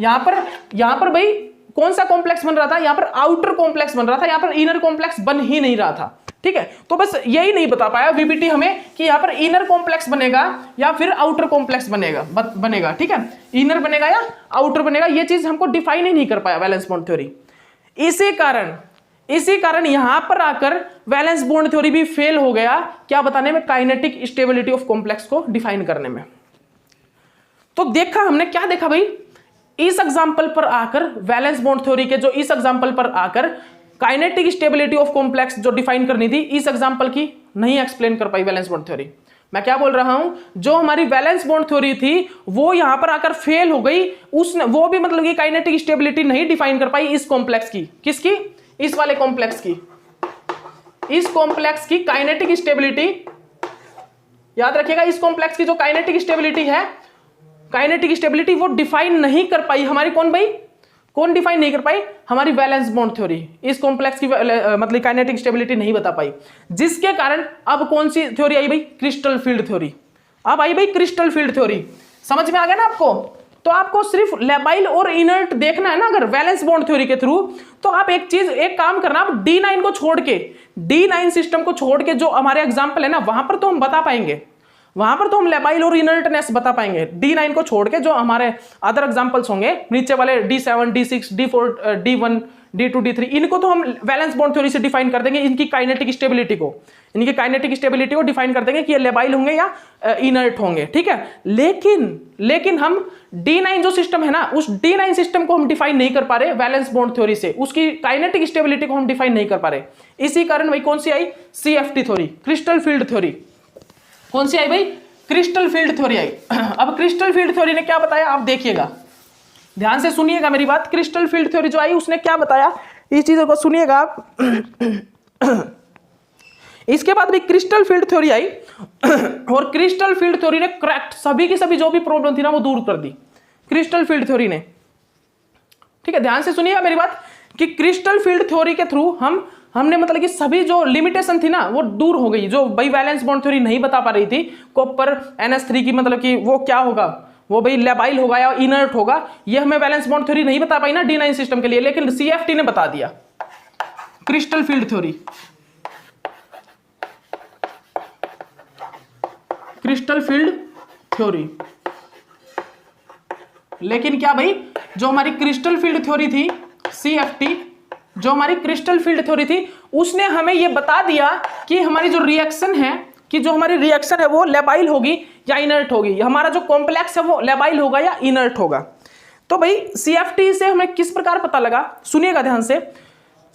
यहां पर भाई कौन सा कॉम्प्लेक्स बन रहा था, यहां पर आउटर कॉम्प्लेक्स बन रहा था, यहां पर इनर कॉम्प्लेक्स बन ही नहीं रहा था, ठीक है। तो बस यही नहीं बता पाया वीबीटी हमें कि यहां पर इनर कॉम्प्लेक्स बनेगा या फिर आउटर कॉम्प्लेक्स बनेगा, ठीक है, इनर बनेगा या आउटर बनेगा, ये चीज हमको डिफाइन ही नहीं कर पाया वैलेंस बॉन्ड थ्योरी। इसी कारण यहां पर आकर वैलेंस बॉन्ड थ्योरी भी फेल हो गया, क्या बताने में, काइनेटिक स्टेबिलिटी ऑफ कॉम्प्लेक्स को डिफाइन करने में। तो देखा हमने, क्या देखा भाई, इस एग्जांपल पर आकर, वैलेंस बॉन्ड थ्योरी के जो इस एग्जांपल पर आकर काइनेटिक स्टेबिलिटी ऑफ कॉम्प्लेक्स जो डिफाइन करनी थी, इस एग्जांपल की नहीं एक्सप्लेन कर पाई वैलेंस बॉन्ड थ्योरी। मैं क्या बोल रहा हूं, जो हमारी वैलेंस बॉन्ड थ्योरी थी वो यहां पर आकर फेल हो गई, उसने वो भी मतलब कि काइनेटिक स्टेबिलिटी नहीं डिफाइन कर पाई इस कॉम्प्लेक्स की, किसकी, इस वाले कॉम्प्लेक्स की, इस कॉम्प्लेक्स की काइनेटिक स्टेबिलिटी, याद रखिएगा, इस कॉम्प्लेक्स की जो काइनेटिक स्टेबिलिटी है, काइनेटिक स्टेबिलिटी वो डिफाइन नहीं कर पाई हमारी, कौन भाई, कौन डिफाइन नहीं कर पाई, हमारी वैलेंस बॉन्ड थ्योरी इस कॉम्प्लेक्स की मतलब काइनेटिक स्टेबिलिटी नहीं बता पाई, जिसके कारण अब कौन सी थ्योरी आई भाई, क्रिस्टल फील्ड थ्योरी, अब आई भाई क्रिस्टल फील्ड थ्योरी। समझ में आ गया ना आपको, तो आपको सिर्फ लेबाइल और इनर्ट देखना है ना अगर वैलेंस बॉन्ड थ्योरी के थ्रू, तो आप एक काम करना, आप D9 को छोड़ के, D9 सिस्टम को छोड़ के जो हमारे एग्जांपल है ना, वहां पर तो हम बता पाएंगे, वहां पर तो हम लेबाइल और इनर्टनेस बता पाएंगे। D9 को छोड़ के जो हमारे अदर एग्जांपल्स होंगे नीचे वाले D7 D6 D4 D1 D2 D3, इनको तो हम वैलेंस बॉन्ड थ्योरी से डिफाइन कर देंगे, इनकी काइनेटिक स्टेबिलिटी को डिफाइन कर देंगे कि ये लेबाइल होंगे या इनर्ट होंगे, ठीक है। लेकिन हम D9 जो सिस्टम है ना, उस D9 सिस्टम को हम डिफाइन नहीं कर पा रहे वैलेंस बॉन्ड थ्योरी से, उसकी काइनेटिक स्टेबिलिटी को हम डिफाइन नहीं कर पा रहे। इसी कारण भाई कौन सी आई, CFT theory, crystal field theory. कौन सी आई भाई, क्रिस्टल फील्ड थ्योरी आई। अब क्रिस्टल फील्ड थ्योरी ने क्या बताया, आप देखिएगा, ध्यान से सुनिएगा मेरी बात। क्रिस्टल फील्ड थ्योरी जो आई उसने क्या बताया, इस चीजों को सुनिएगा आप। इसके बाद भी क्रिस्टल फील्ड थ्योरी आई और क्रिस्टल फील्ड थ्योरी ने करेक्ट सभी की सभी जो भी प्रॉब्लम थी ना वो दूर कर दी क्रिस्टल फील्ड थ्योरी ने, ठीक है। ध्यान से सुनिएगा मेरी बात कि क्रिस्टल फील्ड थ्योरी के थ्रू हमने मतलब कि सभी जो लिमिटेशन थी ना वो दूर हो गई, जो भाई वैलेंस बॉन्ड थ्योरी नहीं बता पा रही थी, कॉपर NH3 की मतलब कि वो क्या होगा, वो भाई लेबाइल होगा या इनर्ट होगा, ये हमें वैलेंस बॉन्ड थ्योरी नहीं बता पाई ना D9 सिस्टम के लिए, लेकिन CFT ने बता दिया, crystal field theory, crystal field theory. लेकिन क्या भाई, जो हमारी क्रिस्टल फील्ड थ्योरी थी CFT, जो हमारी क्रिस्टल फील्ड थ्योरी थी, उसने हमें यह बता दिया कि हमारी जो रिएक्शन है, कि जो हमारी रिएक्शन है वो लेबाइल होगी या इनर्ट होगी, हमारा जो कॉम्प्लेक्स है वो लेबाइल होगा या इनर्ट होगा। तो भाई CFT से हमें किस प्रकार पता लगा, सुनिएगा ध्यान से।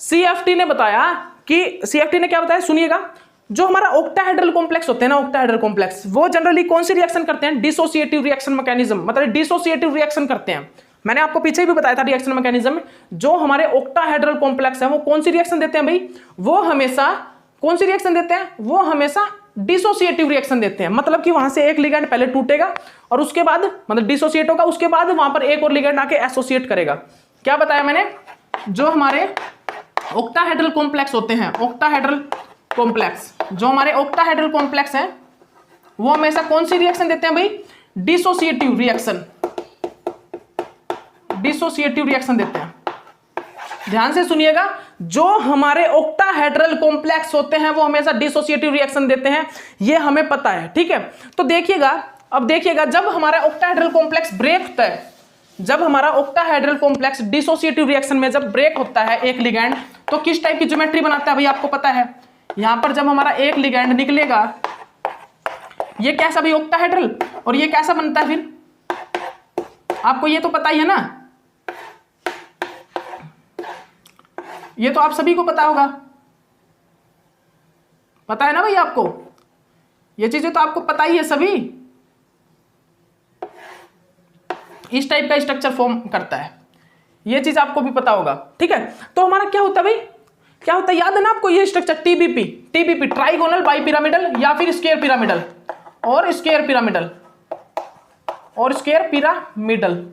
CFT ने बताया कि, CFT ने क्या बताया सुनिएगा, जो हमारा ऑक्टाहेड्रल कॉम्प्लेक्स होते हैं ना, ऑक्टाहेड्रल कॉम्प्लेक्स, वो जनरली कौन सी रिएक्शन करते हैं, डिसोसिएटिव रिएक्शन मैकेनिज्म, मतलब डिसोसिएटिव रिएक्शन करते हैं। मैंने आपको पीछे भी बताया था रिएक्शन मैकेनिज्म में, जो हमारे ऑक्टाहेड्रल कॉम्प्लेक्स है वो कौन सी रिएक्शन देते हैं भाई, वो हमेशा कौन सी रिएक्शन देते हैं, वो हमेशा डिसोसिएटिव रिएक्शन देते हैं। मतलब कि वहां से एक लिगेंड पहले टूटेगा और उसके बाद मतलब डिसोसिएट होगा, उसके बाद वहां पर एक और लिगेंड आके एसोसिएट करेगा। क्या बताया मैंने, जो हमारे ऑक्टाहेड्रल कॉम्प्लेक्स होते हैं, ऑक्टाहेड्रल कॉम्प्लेक्स, जो हमारे ऑक्टाहेड्रल कॉम्प्लेक्स हैं वो हमेशा कौन सी रिएक्शन देते हैं भाई, डिसोसिएटिव रिएक्शन, डिसोसिएटिव रिएक्शन देते हैं। ध्यान से सुनिएगा, जो हमारे ऑक्टाहेड्रल कॉम्प्लेक्स होते हैं वो हमेशा डिसोसिएटिव रिएक्शन देते हैं, ये हमें पता है, ठीक है। तो देखिएगा, अब देखिएगा, जब हमारा ऑक्टाहेड्रल कॉम्प्लेक्स ब्रेक होता है, जब हमारा ऑक्टाहेड्रल कॉम्प्लेक्स डिसोसिएटिव रिएक्शन में जब ब्रेक होता है एक लिगैंड, तो किस टाइप की ज्योमेट्री बनाता है भाई, आपको पता है। यहां पर जब हमारा एक लिगैंड निकलेगा, ये कैसा भाई, ऑक्टाहेड्रल, और ये कैसा बनता है फिर, आपको ये तो पता ही है ना, ये तो आप सभी को पता होगा, पता है ना भाई आपको, ये चीजें तो आपको पता ही है सभी। इस टाइप का स्ट्रक्चर फॉर्म करता है, ये चीज आपको भी पता होगा, ठीक है। तो हमारा क्या होता है भाई, क्या होता है, याद है ना आपको ये स्ट्रक्चर, टीबीपी, ट्राइगोनल बाइपिरामिडल या फिर स्क्वायर पिरामिडल और स्क्वायर पिरामिडल और स्क्वायर पिरामिडल,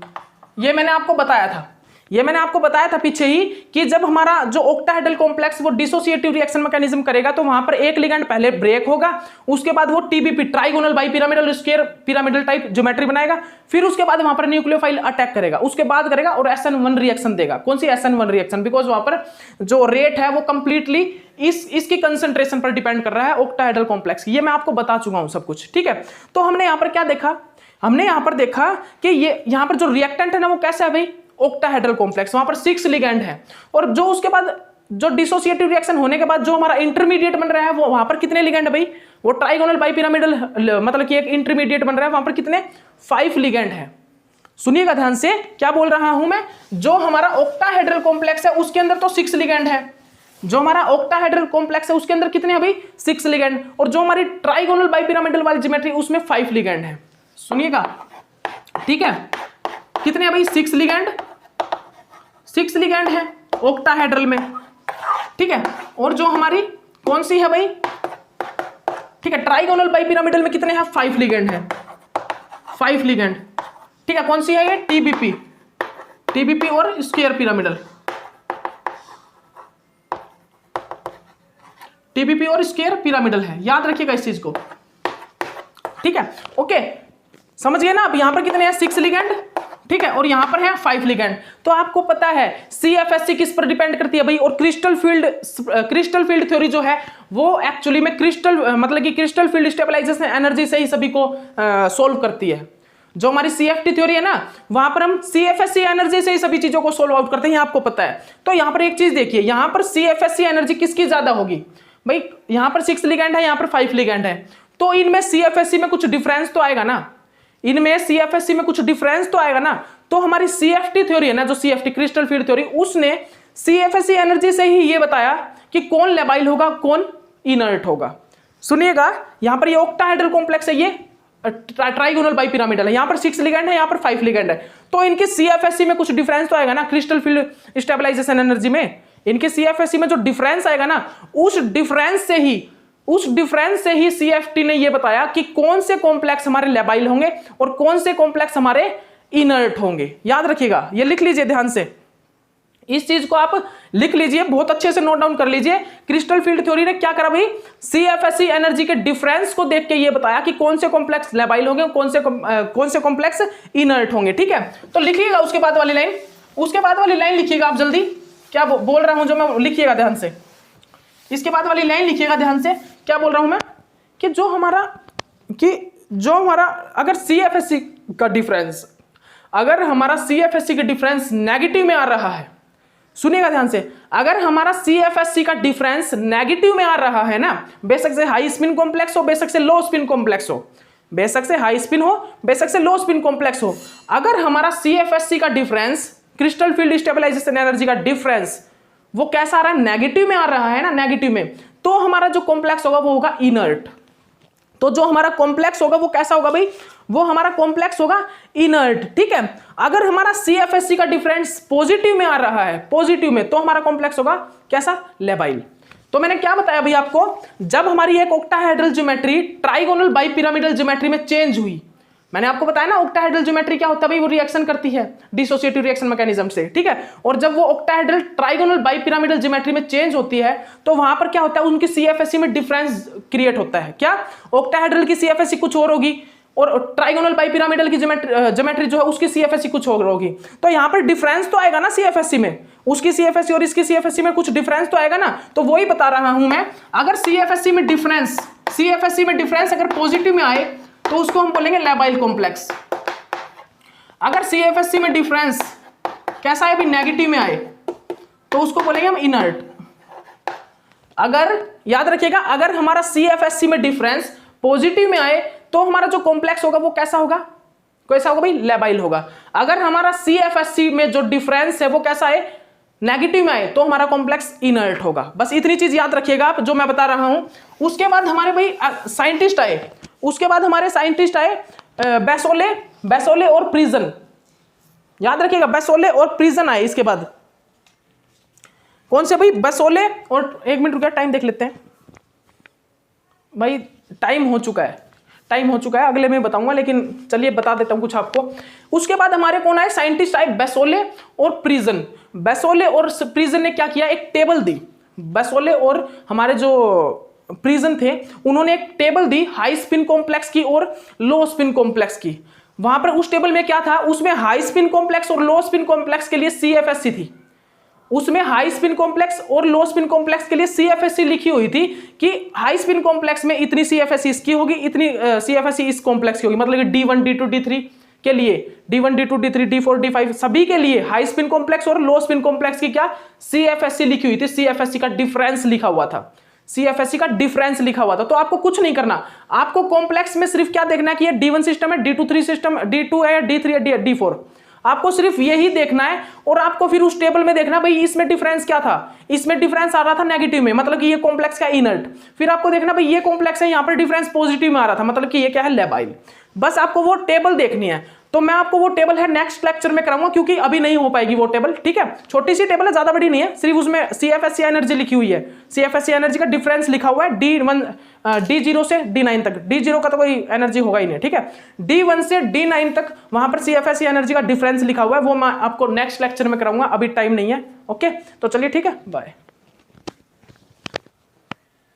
ये मैंने आपको बताया था, ये मैंने आपको बताया था पीछे ही, कि जब हमारा जो ऑक्टाहेड्रल कॉम्प्लेक्स वो डिसोसिएटिव रिएक्शन मैकेनिज्म करेगा, तो वहां पर एक लिगैंड पहले ब्रेक होगा, उसके बाद वो TBP, trigonal bipyramidal square pyramidal type geometry बनाएगा, फिर उसके बाद वहां पर न्यूक्लियोफाइल अटैक करेगा, उसके बाद करेगा और SN1 रिएक्शन देगा। कौन सी SN1 रिएक्शन, बिकॉज वहां पर जो रेट है वो कंप्लीटली इसकी कंसेंट्रेशन पर डिपेंड कर रहा है ऑक्टाहेड्रल कॉम्प्लेक्स, ये मैं आपको बता चुका हूं सब कुछ, ठीक है। तो हमने यहां पर क्या देखा, हमने यहां पर देखा कि ये यहां पर जो रिएक्टेंट है ना वो कैसा है भाई, ऑक्टाहेड्रल कॉम्प्लेक्स, वहां पर 6 लिगैंड है, और जो उसके बाद जो डिसोसिएटिव रिएक्शन होने के बाद जो हमारा इंटरमीडिएट बन रहा है वो वहां पर कितने लिगैंड है भाई, वो ट्राइगोनल बाइपिरामिडल, मतलब कि एक इंटरमीडिएट बन रहा है, वहां पर कितने 5 लिगैंड है। सुनिएगा ध्यान से क्या बोल रहा हूं मैं, जो हमारा ऑक्टाहेड्रल कॉम्प्लेक्स है उसके अंदर तो 6 लिगैंड है, जो हमारा ऑक्टाहेड्रल कॉम्प्लेक्स है उसके अंदर कितने हैं भाई, 6 लिगैंड, और जो हमारी ट्राइगोनल बाइपिरामिडल वाली ज्योमेट्री उसमें 5 लिगैंड है। सुनिएगा, ठीक है, कितने हैं भाई, 6 लिगैंड, 6 लिगैंड है ऑक्टाहेड्रल में, ठीक है। और जो हमारी कौन सी है भाई, ठीक है, ट्राइगोनल बाइपिरामिडल में कितने हैं, 5 लिगैंड है, 5 लिगैंड, ठीक है। कौन सी है ये, टीबीपी और स्क्वायर पिरामिडल, टीबीपी और स्क्वायर पिरामिडल है, याद रखिएगा इस चीज को, ठीक है। ओके, समझ गए ना। अब यहां पर कितने हैं, 6 लिगैंड, ठीक है, और यहां पर है 5 लिगैंड। तो आपको पता है CFSC किस पर डिपेंड करती है भाई, और क्रिस्टल फील्ड थ्योरी जो है वो एक्चुअली में मतलब कि क्रिस्टल फील्ड स्टेबलाइजेशन एनर्जी से ही सभी को सोल्व करती है। जो हमारी CFT थ्योरी है ना, वहां पर हम CFSC एनर्जी से ही सभी चीजों को सोल्व आउट करते हैं, आपको पता है। तो यहां पर एक चीज देखिए, यहां पर CFSC एनर्जी किसकी ज्यादा होगी भाई, यहां पर 6 लिगैंड है, यहां पर 5 लिगैंड है, तो इनमें CFSC में कुछ डिफरेंस तो आएगा ना, इनमें CFSC में कुछ डिफरेंस तो आएगा ना। तो हमारी CFT थ्योरी है ना, जो CFT क्रिस्टल फील्ड थ्योरी, उसने CFSC एनर्जी से ही ये बताया कि कौन लेबाइल होगा, कौन इनर्ट होगा। सुनिएगा, यहां पर ये ऑक्टाहेड्रल कॉम्प्लेक्स है, ये ट्राइगोनल बाइपिरामिडल है, यहां पर 6 लिगैंड है, यहां पर 5 लिगैंड है, तो इनके CFSC में कुछ डिफरेंस तो आएगा ना, क्रिस्टल फील्ड स्टेबलाइजेशन एनर्जी में इनके CFSC में जो डिफरेंस आएगा ना, उस डिफरेंस से ही CFT ने यह बताया कि कौन से कॉम्प्लेक्स हमारे लेबाइल होंगे और कौन से कॉम्प्लेक्स हमारे इनर्ट होंगे। याद रखिएगा, ये लिख लीजिए ध्यान से, इस चीज को आप लिख लीजिए, बहुत अच्छे से नोट डाउन कर लीजिए। क्रिस्टल फील्ड थ्योरी ने क्या करा भाई, CFSE एनर्जी के डिफरेंस को देख के ये बताया कि कौन से कॉम्प्लेक्स लेबाइल होंगे, कौन से कॉम्प्लेक्स इनर्ट होंगे। ठीक है, तो लिखिएगा उसके बाद वाली लाइन, उसके बाद वाली लाइन लिखिएगा आप जल्दी, क्या बोल रहा हूं जो मैं, लिखिएगा ध्यान से, इसके बाद वाली लाइन लिखिएगा ध्यान से। क्या बोल रहा हूं मैं कि जो हमारा अगर CFSE का डिफरेंस, अगर हमारा CFSE का डिफरेंस नेगेटिव में आ रहा है, सुनिएगा ध्यान से, अगर हमारा CFSE का डिफरेंस नेगेटिव में आ रहा है ना, बेशक से हाई स्पिन कॉम्प्लेक्स हो, बेशक से लो स्पिन कॉम्प्लेक्स हो, बेशक से हाई स्पिन हो, बेशक से लो स्पिन कॉम्प्लेक्स हो, अगर हमारा CFSE का difference, crystal field stabilization energy का डिफरेंस, वो कैसा आ रहा है, नेगेटिव में आ रहा है ना, नेगेटिव में, तो हमारा जो कॉम्प्लेक्स होगा वो होगा इनर्ट। तो जो हमारा कॉम्प्लेक्स होगा वो कैसा होगा भाई, वो हमारा कॉम्प्लेक्स होगा इनर्ट। ठीक है, अगर हमारा CFSE का डिफरेंस पॉजिटिव में आ रहा है, पॉजिटिव में, तो हमारा कॉम्प्लेक्स होगा कैसा, लेबाइल। तो मैंने क्या बताया भाई आपको, जब हमारी एक octahedral geometry trigonal bipyramidal geometry में चेंज हुई, मैंने आपको बताया ना ऑक्टाहेड्रल ज्योमेट्री क्या होता है भाई, वो रिएक्शन करती है डिसोसिएटिव रिएक्शन मैकेनिज्म से। ठीक है, और जब वो ऑक्टाहेड्रल ट्राइगोनल बाइपिरामिडल ज्योमेट्री में चेंज होती है तो वहां पर क्या होता है, उनकी CFSE में डिफरेंस क्रिएट होता है। क्या, ऑक्टाहेड्रल की CFSE कुछ और होगी और ट्राइगोनल बाइपिरामिडल की ज्योमेट्री जो है उसकी CFSE कुछ और होगी, तो यहां पर डिफरेंस तो आएगा ना CFSE में, उसकी CFSE और इसकी CFSE में कुछ डिफरेंस तो आएगा ना। तो वही बता रहा हूं मैं, अगर CFSE में डिफरेंस अगर पॉजिटिव में आए तो उसको हम बोलेंगे लेबाइल कॉम्प्लेक्स। अगर CFSE में डिफरेंस कैसा है भी, नेगेटिव में आए, तो उसको बोलेंगे हम इनर्ट। अगर याद रखिएगा, अगर हमारा CFSE में डिफरेंस पॉजिटिव में आए तो हमारा जो कॉम्प्लेक्स होगा वो कैसा होगा, कैसा होगा भाई, लेबाइल होगा। अगर हमारा CFSE में जो डिफरेंस है वो कैसा है, नेगेटिव में आए, तो हमारा कॉम्प्लेक्स इनर्ट होगा। बस इतनी चीज याद रखिएगा आप जो मैं बता रहा हूं। उसके बाद हमारे भाई साइंटिस्ट आए, उसके बाद हमारे साइंटिस्ट आए बेसोले और प्रिजन, याद रखिएगा, बेसोले और प्रिजन आए। इसके बाद कौन से भाई, बेसोले और, एक मिनट रुकिए टाइम देख लेते हैं भाई, टाइम हो चुका है, अगले में बताऊंगा, लेकिन चलिए बता देता हूं कुछ आपको। उसके बाद हमारे कौन आए, साइंटिस्ट आए बेसोले और प्रिजन। बेसोले और प्रिजन ने क्या किया, एक टेबल दी। बेसोले और हमारे जो प्रिजन थे उन्होंने एक टेबल दी हाई स्पिन कॉम्प्लेक्स की और लो स्पिन कॉम्प्लेक्स की। वहां पर उस टेबल में क्या था, उसमें हाई स्पिन कॉम्प्लेक्स और लो स्पिन कॉम्प्लेक्स के लिए CFSE थी, उसमें हाई स्पिन कॉम्प्लेक्स और लो स्पिन कॉम्प्लेक्स के लिए CFSE लिखी हुई थी कि हाई स्पिन कॉम्प्लेक्स में इतनी CFSE इसकी होगी, इतनी CFSE इस कॉम्प्लेक्स की होगी, मतलब कि D1 D2 D3 के लिए, D1 D2 D3 D4 D5 सभी के लिए हाई स्पिन कॉम्प्लेक्स और लो स्पिन कॉम्प्लेक्स की क्या, CFSE लिखी हुई थी, CFSE का डिफरेंस लिखा हुआ था, CFSE का डिफरेंस लिखा हुआ था। तो आपको कुछ नहीं करना, आपको कॉम्प्लेक्स में सिर्फ क्या देखना है कि ये D1 सिस्टम है, D2 सिस्टम, D2 है, D3 है, D4, आपको सिर्फ यही देखना है। और आपको फिर उस टेबल में देखना भाई इसमें डिफरेंस क्या था, इसमें डिफरेंस आ रहा था नेगेटिव में, मतलब कि ये कॉम्प्लेक्स का इनर्ट। फिर आपको देखना भाई ये कॉम्प्लेक्स है, यहाँ पर डिफरेंस पॉजिटिव में आ रहा था, मतलब कि ये क्या है, लेबाइल। बस आपको वो टेबल देखनी है। तो मैं आपको वो टेबल है नेक्स्ट लेक्चर में कराऊंगा, क्योंकि अभी नहीं हो पाएगी वो टेबल। ठीक है, छोटी सी टेबल है, ज्यादा बड़ी नहीं है, सिर्फ उसमें CFSE एनर्जी लिखी हुई है, CFSE एनर्जी का डिफरेंस लिखा हुआ है D0 से D9 तक। D0 का तो कोई एनर्जी होगा ही नहीं। ठीक है, D1 से D9 तक वहां पर CFSE एनर्जी का डिफरेंस लिखा हुआ है, वो मैं आपको नेक्स्ट लेक्चर में कराऊंगा, अभी टाइम नहीं है। ओके, तो चलिए ठीक है, बाय।